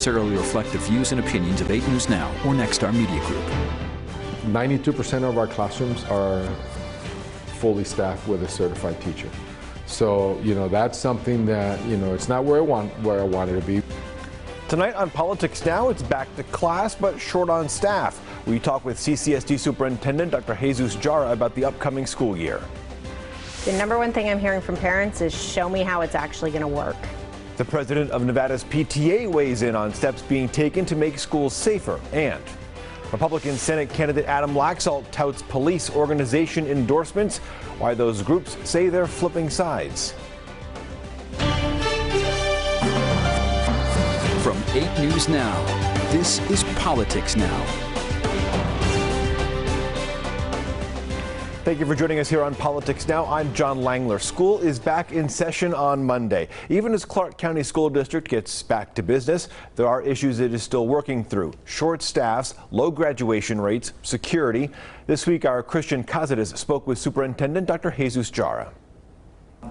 necessarily reflect the views and opinions of 8 News Now or Nexstar Media Group. 92% of our classrooms are fully staffed with a certified teacher. So, that's something that, it's not where I want it to be. Tonight on Politics Now, it's back to class, but short on staff. We talk with CCSD Superintendent Dr. Jesus Jara about the upcoming school year. The number one thing I'm hearing from parents is show me how it's actually going to work. The president of Nevada's PTA weighs in on steps being taken to make schools safer. And Republican Senate candidate Adam Laxalt touts police organization endorsements, why those groups say they're flipping sides. From 8 News Now, this is Politics Now. Thank you for joining us here on Politics Now. I'm John Langler. School is back in session on Monday. Even as Clark County School District gets back to business, there are issues it is still working through. Short staffs, low graduation rates, security. This week, our Christian Cáceres spoke with Superintendent Dr. Jesus Jara.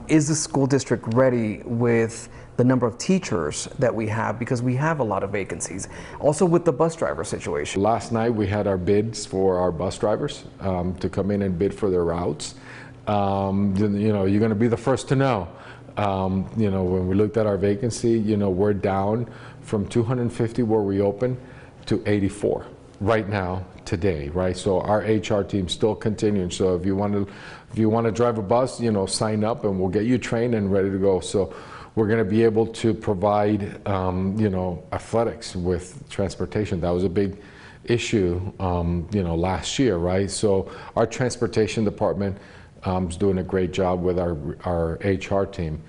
Is the school district ready with the number of teachers that we have, because we have a lot of vacancies? Also with the bus driver situation. Last night we had our bids for our bus drivers to come in and bid for their routes. You're going to be the first to know. When we looked at our vacancy, we're down from 250 where we opened to 84 right now today, right? So our HR team's still continuing. So if you want to drive a bus, sign up and we'll get you trained and ready to go. So we're going to be able to provide, athletics with transportation. That was a big issue, last year, right? So our transportation department is doing a great job with our HR team.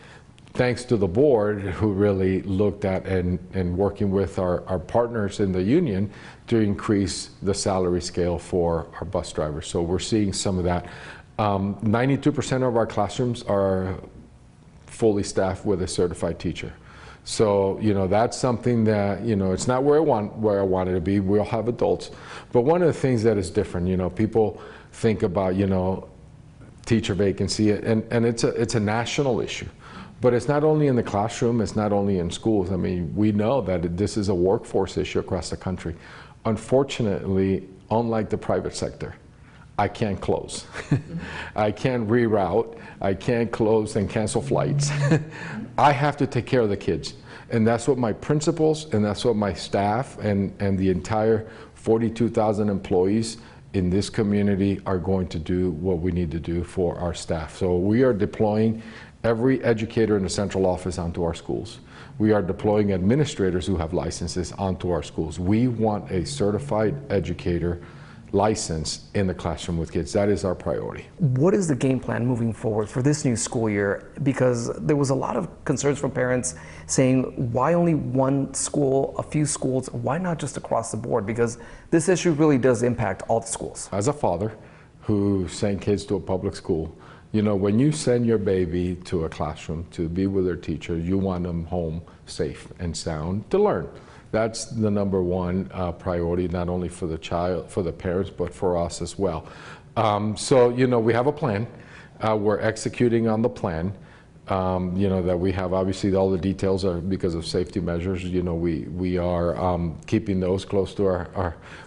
Thanks to the board who really looked at and working with our partners in the union to increase the salary scale for our bus drivers. So we're seeing some of that. 92% of our classrooms are fully staffed with a certified teacher. So, that's something that, it's not where I want it to be. We'll have adults. But one of the things that is different, people think about, teacher vacancy, and it's a national issue. But it's not only in the classroom, it's not only in schools. I mean, we know that this is a workforce issue across the country. Unfortunately, unlike the private sector, I can't close. I can't reroute. I can't close and cancel flights. I have to take care of the kids. And that's what my principals and that's what my staff and the entire 42,000 employees in this community are going to do what we need to do for our staff. So we are deploying every educator in the central office onto our schools. We are deploying administrators who have licenses onto our schools. We want a certified educator license in the classroom with kids. That is our priority. What is the game plan moving forward for this new school year? Because there was a lot of concerns from parents saying, why only one school, a few schools, why not just across the board? Because this issue really does impact all the schools. As a father who sent kids to a public school, when you send your baby to a classroom to be with their teacher, you want them home safe and sound to learn. That's the number one priority, not only for the child, for the parents, but for us as well. So, we have a plan. We're executing on the plan. That we have, obviously all the details are because of safety measures. We are keeping those close to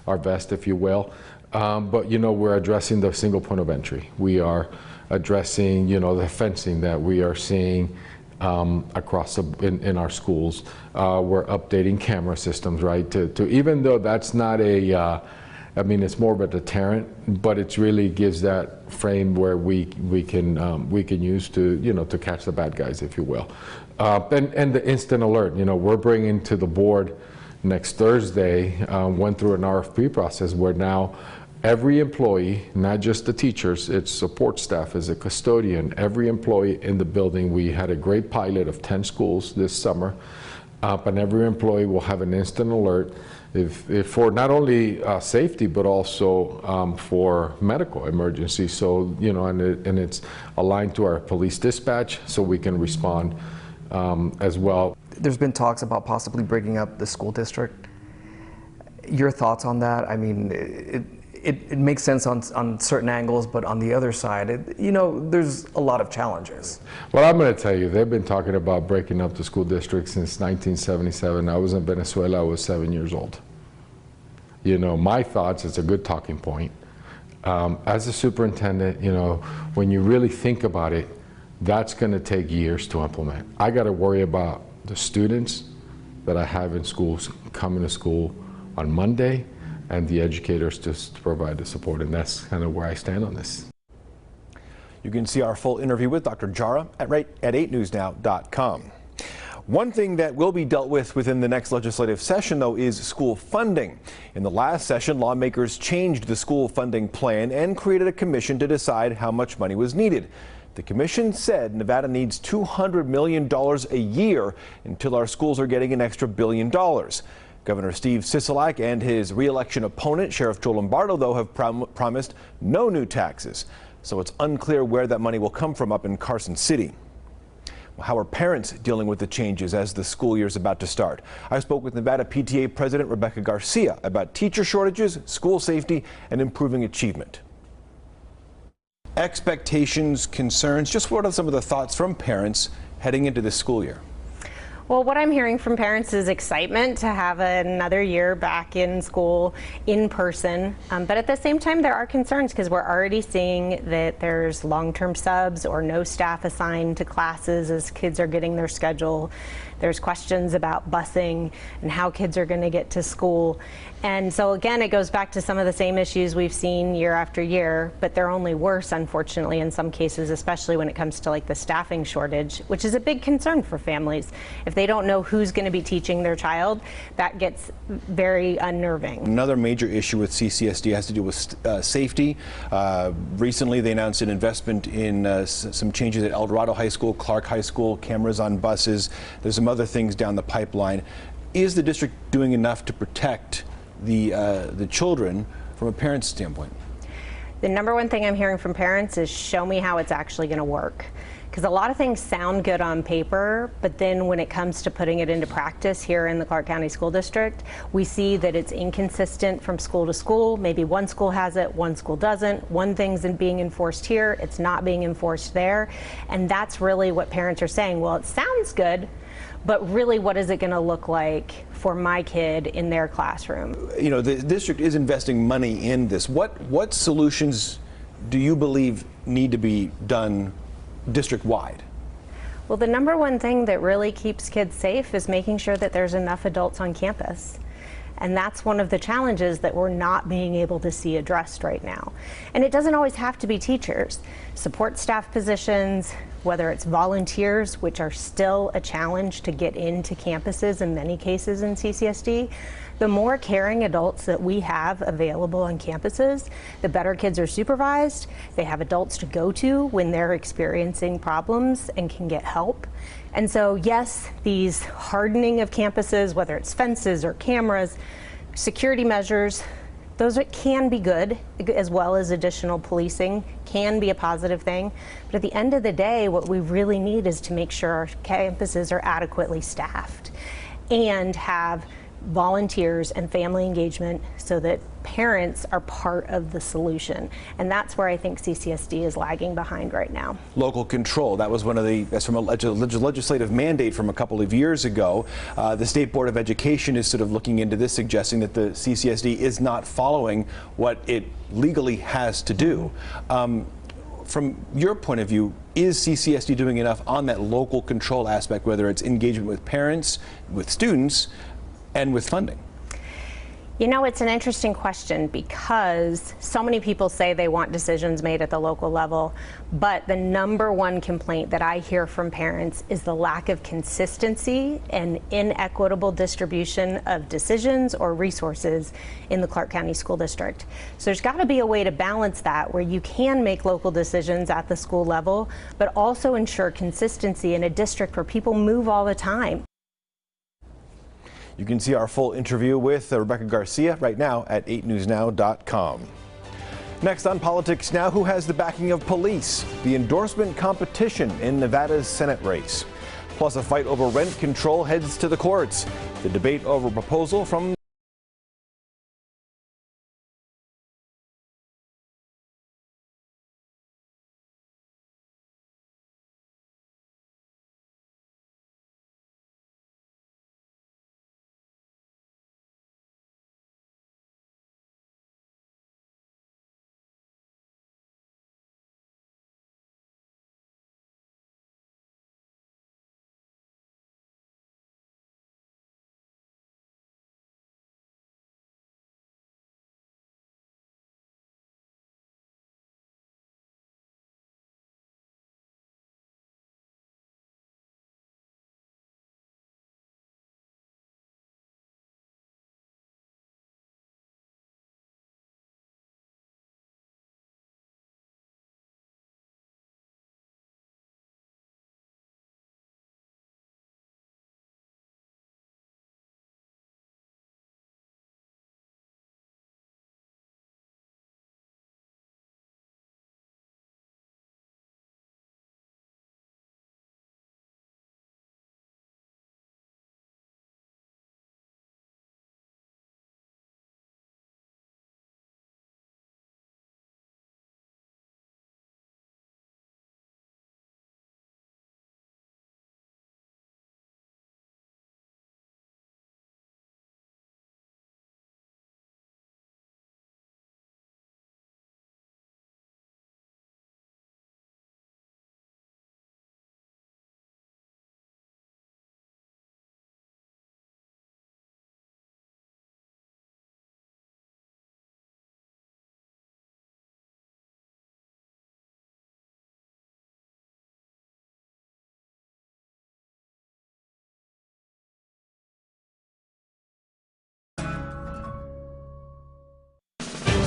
our vest, if you will. But, we're addressing the single point of entry. We are addressing, the fencing that we are seeing across in our schools. We're updating camera systems, right? To even though that's not it's more of a deterrent, but it really gives that frame where we can use to catch the bad guys, if you will. And the instant alert, we're bringing to the board next Thursday, went through an RFP process where now every employee, not just the teachers, it's support staff, as a custodian, every employee in the building. We had a great pilot of 10 schools this summer, and every employee will have an instant alert if for not only safety, but also for medical emergency. So, and it's aligned to our police dispatch, so we can respond as well. There's been talks about possibly breaking up the school district. Your thoughts on that? I mean, it makes sense on certain angles, but on the other side, there's a lot of challenges. Well, I'm going to tell you, they've been talking about breaking up the school district since 1977. I was in Venezuela, I was 7 years old. My thoughts, it's a good talking point. As a superintendent, when you really think about it, that's going to take years to implement. I got to worry about the students that I have in schools coming to school on Monday, and the educators just to provide the support, and that's kind of where I stand on this. You can see our full interview with Dr. Jara at 8newsnow.com. One thing that will be dealt with within the next legislative session, though, is school funding. In the last session, lawmakers changed the school funding plan and created a commission to decide how much money was needed. The commission said Nevada needs $200 million a year until our schools are getting an extra $1 billion. Governor Steve Sisolak and his re-election opponent, Sheriff Joe Lombardo, though, have promised no new taxes. So it's unclear where that money will come from up in Carson City. Well, how are parents dealing with the changes as the school year is about to start? I spoke with Nevada PTA President Rebecca Garcia about teacher shortages, school safety, and improving achievement. Expectations, concerns, just what are some of the thoughts from parents heading into this school year? Well, what I'm hearing from parents is excitement to have another year back in school in person. But at the same time, there are concerns because we're already seeing that there's long-term subs or no staff assigned to classes as kids are getting their schedule. There's questions about busing and how kids are going to get to school. And so again, it goes back to some of the same issues we've seen year after year, but they're only worse, unfortunately, in some cases, especially when it comes to like the staffing shortage, which is a big concern for families. If they don't know who's going to be teaching their child, that gets very unnerving. Another major issue with CCSD has to do with safety. Recently, they announced an investment in some changes at El Dorado High School, Clark High School, cameras on buses. There's some other things down the pipeline. Is the district doing enough to protect the children from a parent's standpoint? The number one thing I'm hearing from parents is show me how it's actually going to work. Because a lot of things sound good on paper, but then when it comes to putting it into practice here in the Clark County School District, we see that it's inconsistent from school to school. Maybe one school has it, one school doesn't. One thing's being enforced here, it's not being enforced there. And that's really what parents are saying. Well, it sounds good, but really what is it going to look like for my kid in their classroom? The district is investing money in this. What solutions do you believe need to be done district-wide? Well, the number one thing that really keeps kids safe is making sure that there's enough adults on campus. And that's one of the challenges that we're not being able to see addressed right now. And it doesn't always have to be teachers. Support staff positions, whether it's volunteers, which are still a challenge to get into campuses in many cases in CCSD. The more caring adults that we have available on campuses, the better kids are supervised. They have adults to go to when they're experiencing problems and can get help. And so, yes, these hardening of campuses, whether it's fences or cameras, security measures, those can be good, as well as additional policing can be a positive thing. But at the end of the day, what we really need is to make sure our campuses are adequately staffed and have volunteers and family engagement so that parents are part of the solution. And that's where I think CCSD is lagging behind right now. Local control, that's from a legislative mandate from a couple of years ago. The State Board of Education is sort of looking into this, suggesting that the CCSD is not following what it legally has to do. From your point of view, is CCSD doing enough on that local control aspect, whether it's engagement with parents, with students, and with funding? It's an interesting question because so many people say they want decisions made at the local level, but the number one complaint that I hear from parents is the lack of consistency and inequitable distribution of decisions or resources in the Clark County School District. So there's got to be a way to balance that where you can make local decisions at the school level, but also ensure consistency in a district where people move all the time. You can see our full interview with Rebecca Garcia right now at 8newsnow.com. Next on Politics Now, who has the backing of police? The endorsement competition in Nevada's Senate race. Plus, a fight over rent control heads to the courts. The debate over proposal from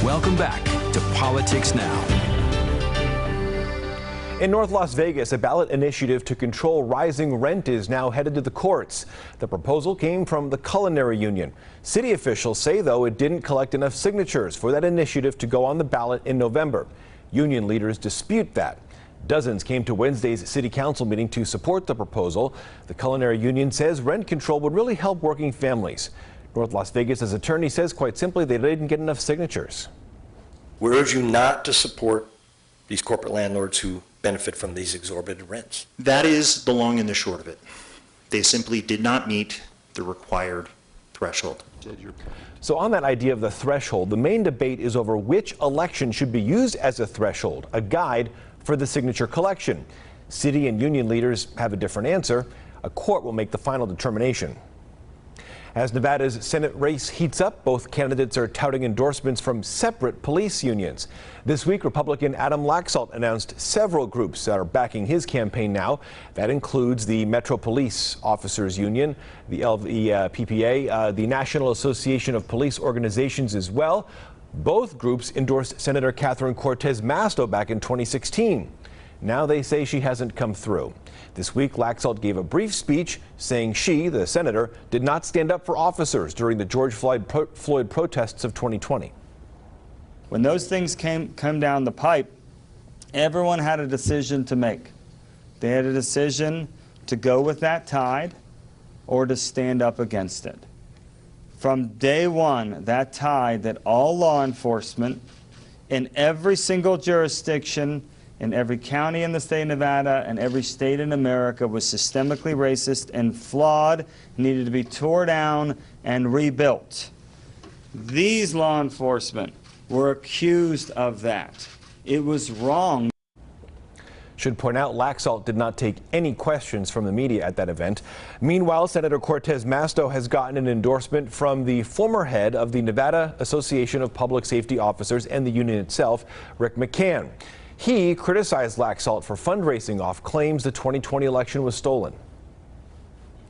Welcome back to Politics Now. In North Las Vegas, a ballot initiative to control rising rent is now headed to the courts. The proposal came from the Culinary Union. City officials say, though, it didn't collect enough signatures for that initiative to go on the ballot in November. Union leaders dispute that. Dozens came to Wednesday's city council meeting to support the proposal. The Culinary Union says rent control would really help working families. North Las Vegas's attorney says, quite simply, they didn't get enough signatures. We urge you not to support these corporate landlords who benefit from these exorbitant rents. That is the long and the short of it. They simply did not meet the required threshold. So on that idea of the threshold, the main debate is over which election should be used as a threshold, a guide for the signature collection. City and union leaders have a different answer. A court will make the final determination. As Nevada's Senate race heats up, both candidates are touting endorsements from separate police unions. This week, Republican Adam Laxalt announced several groups that are backing his campaign now. That includes the Metro Police Officers Union, the PPA, the National Association of Police Organizations as well. Both groups endorsed Senator Catherine Cortez Masto back in 2016. Now they say she hasn't come through. This week, Laxalt gave a brief speech saying she, the senator, did not stand up for officers during the George Floyd protests of 2020. When those things come down the pipe, everyone had a decision to make. They had a decision to go with that tide or to stand up against it. From day one, that tide that all law enforcement in every single jurisdiction in every county in the state of Nevada and every state in America was systemically racist and flawed, needed to be torn down and rebuilt. These law enforcement were accused of that. It was wrong. Should point out Laxalt did not take any questions from the media at that event. Meanwhile, Senator Cortez Masto has gotten an endorsement from the former head of the Nevada Association of Public Safety Officers and the union itself, Rick McCann. He criticized Laxalt for fundraising off claims the 2020 election was stolen.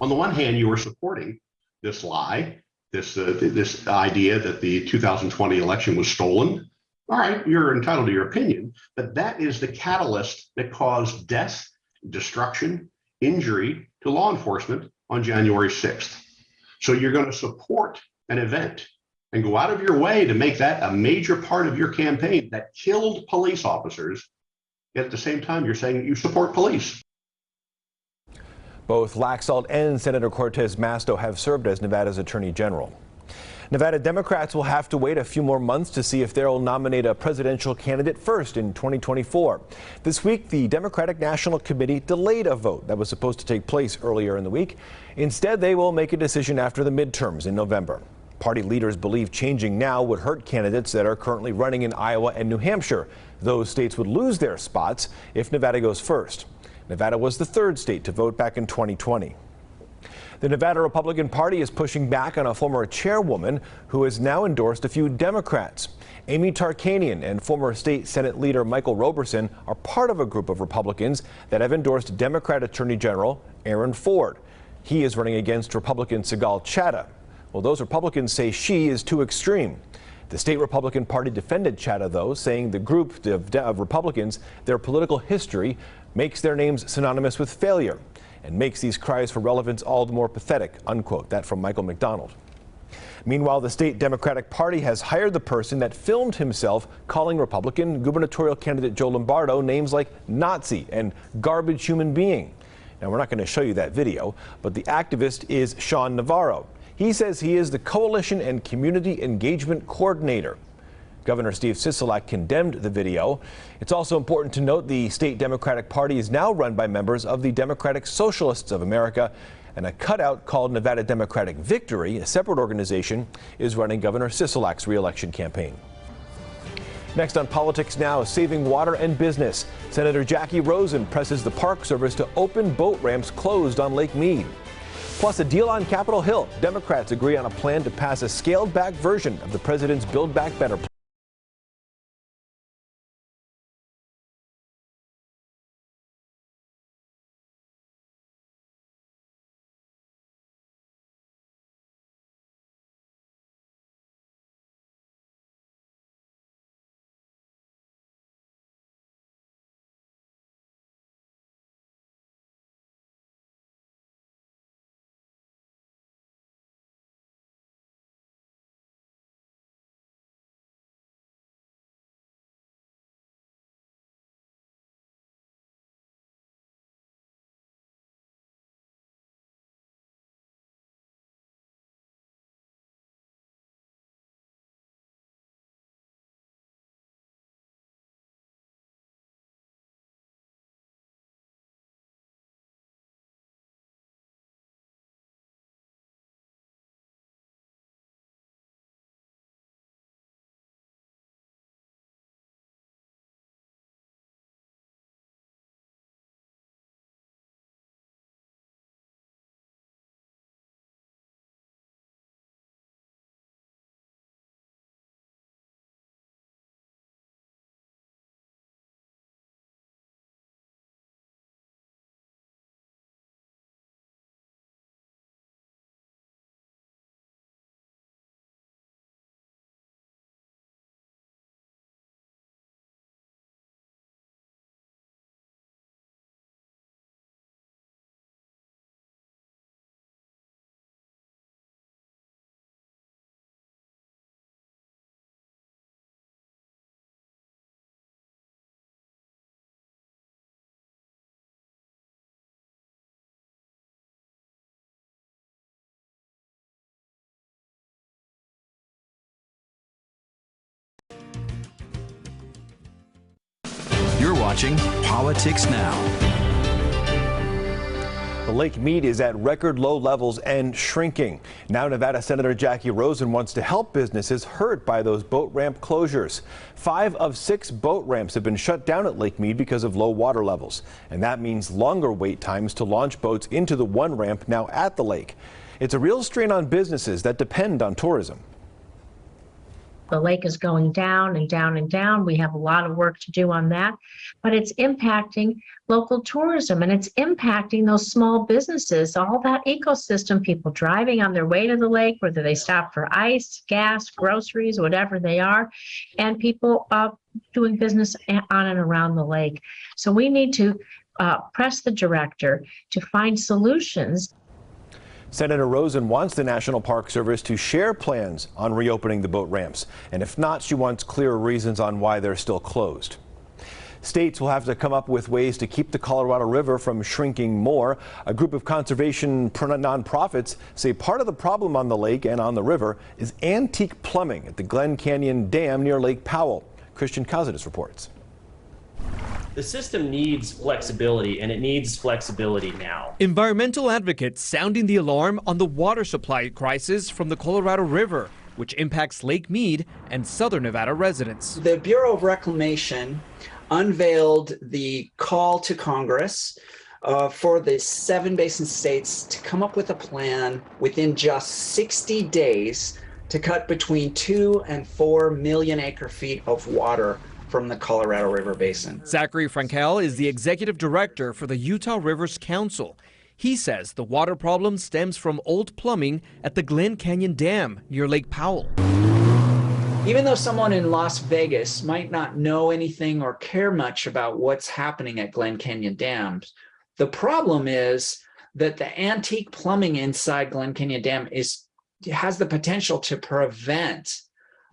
On the one hand, you were supporting this lie, this idea that the 2020 election was stolen. All right, you're entitled to your opinion, but that is the catalyst that caused death, destruction, injury to law enforcement on January 6th. So you're going to support an event and go out of your way to make that a major part of your campaign that killed police officers. Yet at the same time, you're saying you support police. Both Laxalt and Senator Cortez Masto have served as Nevada's Attorney General. Nevada Democrats will have to wait a few more months to see if they'll nominate a presidential candidate first in 2024. This week, the Democratic National Committee delayed a vote that was supposed to take place earlier in the week. Instead, they will make a decision after the midterms in November. Party leaders believe changing now would hurt candidates that are currently running in Iowa and New Hampshire. Those states would lose their spots if Nevada goes first. Nevada was the third state to vote back in 2020. The Nevada Republican Party is pushing back on a former chairwoman who has now endorsed a few Democrats. Amy Tarkanian and former state Senate leader Michael Roberson are part of a group of Republicans that have endorsed Democrat Attorney General Aaron Ford. He is running against Republican Sigal Chattah. Well, those Republicans say she is too extreme. The state Republican Party defended Chattah, though, saying the group of Republicans, their political history makes their names synonymous with failure and makes these cries for relevance all the more pathetic, unquote. That from Michael McDonald. Meanwhile, the state Democratic Party has hired the person that filmed himself calling Republican gubernatorial candidate Joe Lombardo names like Nazi and garbage human being. Now, we're not going to show you that video, but the activist is Sean Navarro. He says he is the Coalition and Community Engagement Coordinator. Governor Steve Sisolak condemned the video. It's also important to note the state Democratic Party is now run by members of the Democratic Socialists of America, and a cutout called Nevada Democratic Victory, a separate organization, is running Governor Sisolak's re-election campaign. Next on Politics Now, saving water and business. Senator Jackie Rosen presses the Park Service to open boat ramps closed on Lake Mead. Plus, a deal on Capitol Hill. Democrats agree on a plan to pass a scaled-back version of the president's Build Back Better plan. You're watching Politics Now. Lake Mead is at record low levels and shrinking. Now Nevada Senator Jackie Rosen wants to help businesses hurt by those boat ramp closures. 5 of 6 boat ramps have been shut down at Lake Mead because of low water levels. And that means longer wait times to launch boats into the one ramp now at the lake. It's a real strain on businesses that depend on tourism. The lake is going down and down and down. We have a lot of work to do on that, but it's impacting local tourism and it's impacting those small businesses, all that ecosystem, people driving on their way to the lake, whether they stop for ice, gas, groceries, whatever they are, and people doing business on and around the lake. So we need to press the director to find solutions. Senator Rosen wants the National Park Service to share plans on reopening the boat ramps. And if not, she wants clearer reasons on why they're still closed. States will have to come up with ways to keep the Colorado River from shrinking more. A group of conservation nonprofits say part of the problem on the lake and on the river is antique plumbing at the Glen Canyon Dam near Lake Powell. Christian Cazadis reports. The system needs flexibility, and it needs flexibility now. Environmental advocates sounding the alarm on the water supply crisis from the Colorado River, which impacts Lake Mead and southern Nevada residents. The Bureau of Reclamation unveiled the call to Congress for the 7 basin states to come up with a plan within just 60 days to cut between 2 and 4 million acre feet of water from the Colorado River Basin. Zachary Frankel is the executive director for the Utah Rivers Council. He says the water problem stems from old plumbing at the Glen Canyon Dam near Lake Powell. Even though someone in Las Vegas might not know anything or care much about what's happening at Glen Canyon Dams, the problem is that the antique plumbing inside Glen Canyon Dam has the potential to prevent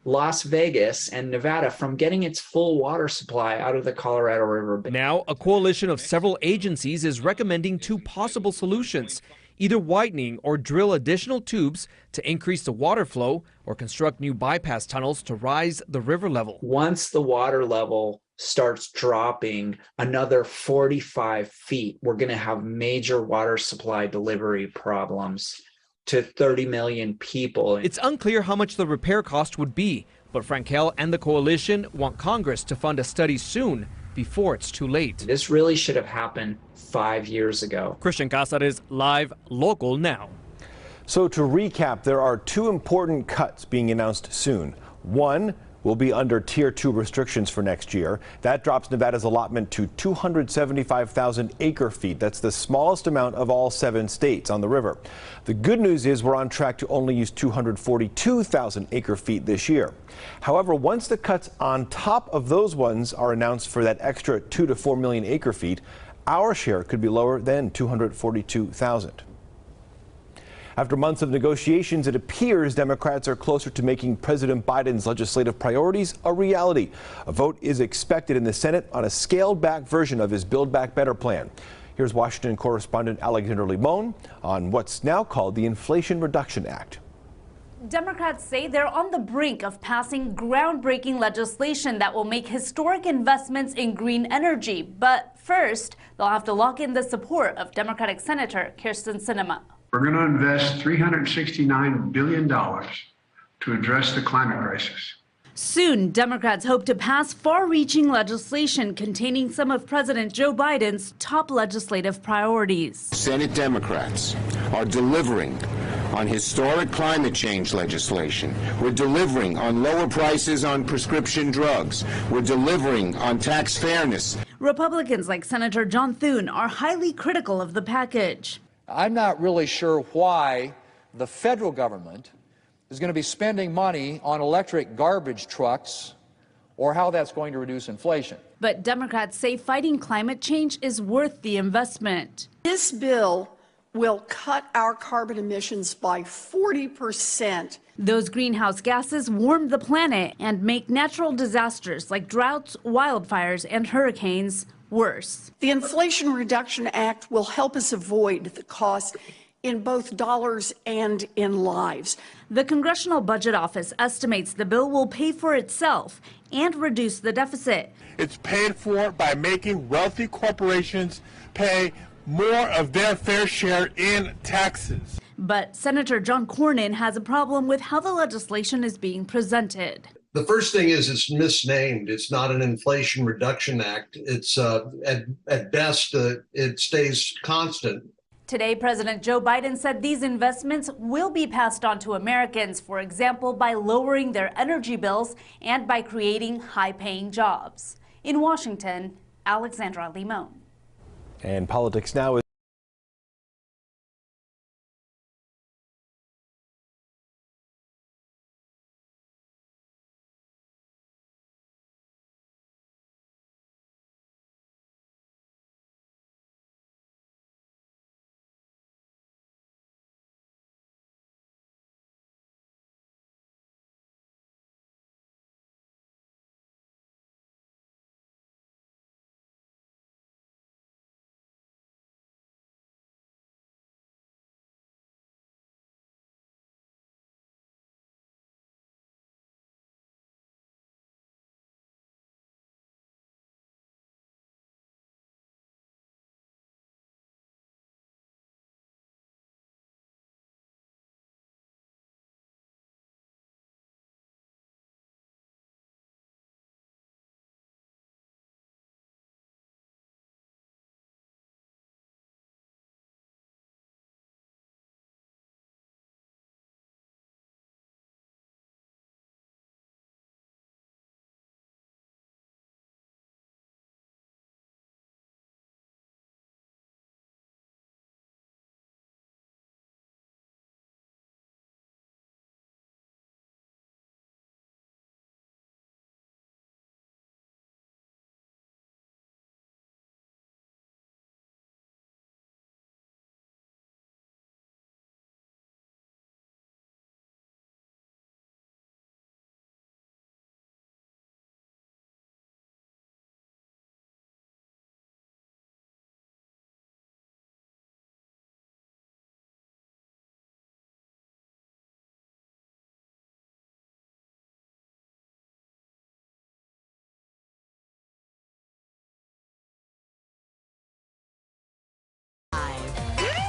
Las Vegas and Nevada from getting its full water supply out of the Colorado River. Now, a coalition of several agencies is recommending 2 possible solutions, either widening or drill additional tubes to increase the water flow or construct new bypass tunnels to rise the river level. Once the water level starts dropping another 45 feet, we're going to have major water supply delivery problems to 30 million people. It's unclear how much the repair cost would be, but Frankel and the coalition want Congress to fund a study soon before it's too late. This really should have happened 5 years ago. Christian Casares, live, local now. So to recap, there are 2 important cuts being announced soon. One will be under Tier 2 restrictions for next year. That drops Nevada's allotment to 275,000 acre feet. That's the smallest amount of all 7 states on the river. The good news is we're on track to only use 242,000 acre feet this year. However, once the cuts on top of those ones are announced for that extra 2 to 4 million acre feet, our share could be lower than 242,000. After months of negotiations, it appears Democrats are closer to making President Biden's legislative priorities a reality. A vote is expected in the Senate on a scaled-back version of his Build Back Better plan. Here's Washington correspondent Alexander Limon on what's now called the Inflation Reduction Act. Democrats say they're on the brink of passing groundbreaking legislation that will make historic investments in green energy. But first, they'll have to lock in the support of Democratic Senator Kyrsten Sinema. We're going to invest $369 billion to address the climate crisis. Soon, Democrats hope to pass far-reaching legislation containing some of President Joe Biden's top legislative priorities. Senate Democrats are delivering on historic climate change legislation. We're delivering on lower prices on prescription drugs. We're delivering on tax fairness. Republicans like Senator John Thune are highly critical of the package. I'm not really sure why the federal government is going to be spending money on electric garbage trucks or how that's going to reduce inflation. But Democrats say fighting climate change is worth the investment. This bill will cut our carbon emissions by 40%. Those greenhouse gases warm the planet and make natural disasters like droughts, wildfires, and hurricanes worse. The Inflation Reduction Act will help us avoid the costs in both dollars and in lives. The Congressional Budget Office estimates the bill will pay for itself and reduce the deficit. It's paid for by making wealthy corporations pay more of their fair share in taxes. But Senator John Cornyn has a problem with how the legislation is being presented. The first thing is it's misnamed. It's not an Inflation Reduction Act. It's at best it stays constant. Today, President Joe Biden said these investments will be passed on to Americans, for example, by lowering their energy bills and by creating high-paying jobs. In Washington, Alexandra Limon. And Politics Now is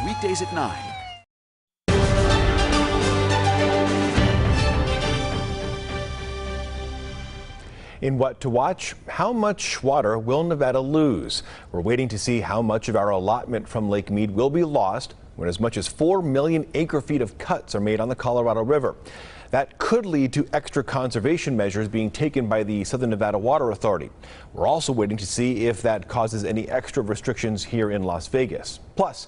Weekdays at 9. In What to Watch, how much water will Nevada lose? We're waiting to see how much of our allotment from Lake Mead will be lost when as much as 4 million acre-feet of cuts are made on the Colorado River. That could lead to extra conservation measures being taken by the Southern Nevada Water Authority. We're also waiting to see if that causes any extra restrictions here in Las Vegas. Plus,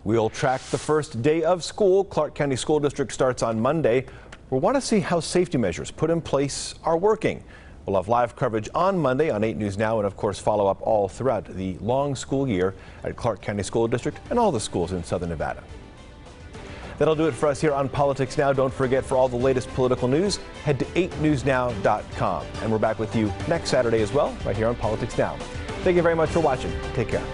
we'll track the first day of school. Clark County School District starts on Monday. We want to see how safety measures put in place are working. We'll have live coverage on Monday on 8 News Now and, of course, follow up all throughout the long school year at Clark County School District and all the schools in Southern Nevada. That'll do it for us here on Politics Now. Don't forget, for all the latest political news, head to 8newsnow.com. And we're back with you next Saturday as well, right here on Politics Now. Thank you very much for watching. Take care.